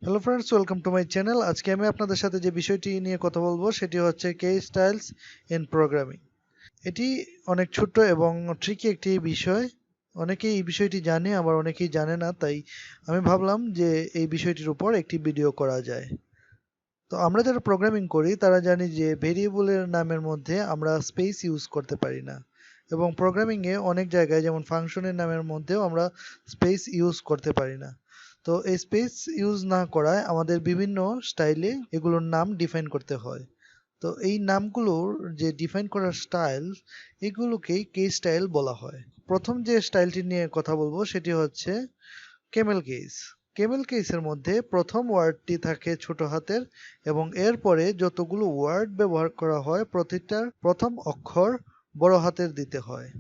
Hello friends, welcome to my channel. আজকে আমি আপনাদের সাথে যে বিষয়টি নিয়ে কথা বলবো সেটি হচ্ছে কে স্টাইলস ইন প্রোগ্রামিং। এটি অনেক ছোট্ট এবং ট্রিকি একটি বিষয়। অনেকেই এই বিষয়টি জানে, আবার অনেকেই জানে না। তাই আমি ভাবলাম যে এই বিষয়টির উপর একটি ভিডিও করা যায়। তো আমরা যারা প্রোগ্রামিং করি তারা জানি যে ভেরিয়েবলের নামের মধ্যে আমরা স্পেস ইউজ করতে পারি না, এবং প্রোগ্রামিংয়ে অনেক জায়গায় যেমন ফাংশনের নামের মধ্যেও আমরা স্পেস ইউজ করতে পারি না। তো এই স্পেস ইউজ না করায় আমাদের বিভিন্ন স্টাইলে এগুলোর নাম ডিফাইন করতে হয়। তো এই নামগুলোর যে ডিফাইন করার স্টাইল, এগুলোকেই কে স্টাইল বলা হয়। প্রথম যে স্টাইলটি নিয়ে কথা বলবো সেটি হচ্ছে কেমেল কেস। কেমেল কেসের মধ্যে প্রথম ওয়ার্ডটি থাকে ছোট হাতের, এবং এরপরে যতগুলো ওয়ার্ড ব্যবহার করা হয় প্রতিটার প্রথম অক্ষর বড় হাতের দিতে হয়।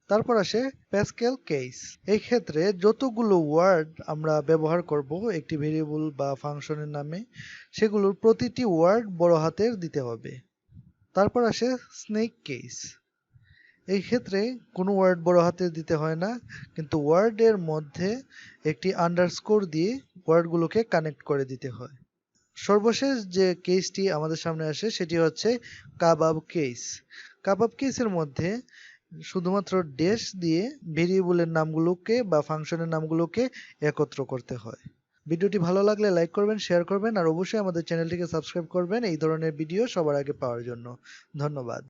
তারপর আসে প্যাসকেল কেস। এই ক্ষেত্রে যতগুলো ওয়ার্ড আমরা ব্যবহার করব একটি ভেরিয়েবল বা ফাংশনের নামে, সেগুলোর প্রতিটি ওয়ার্ড বড় হাতের দিতে হবে। তারপর আসে স্নেক কেস। এই ক্ষেত্রে কোনো ওয়ার্ড বড় হাতের দিতে হয় না, কিন্তু ওয়ার্ডের মধ্যে একটি আন্ডারস্কোর দিয়ে ওয়ার্ডগুলোকে কানেক্ট করে দিতে হয়। সর্বশেষ যে কেসটি আমাদের সামনে আসে সেটি হচ্ছে কাবাব কেস। কাবাব কেসের মধ্যে শুধুমাত্র ড্যাশ দিয়ে ভেরিয়েবলের নামগুলোকে বা ফাংশনের নামগুলোকে একত্র করতে হয়। ভিডিওটি ভালো লাগলে লাইক করবেন, শেয়ার করবেন, আর অবশ্যই আমাদের চ্যানেলটিকে সাবস্ক্রাইব করবেন এই ধরনের ভিডিও সবার আগে পাওয়ার জন্য। ধন্যবাদ।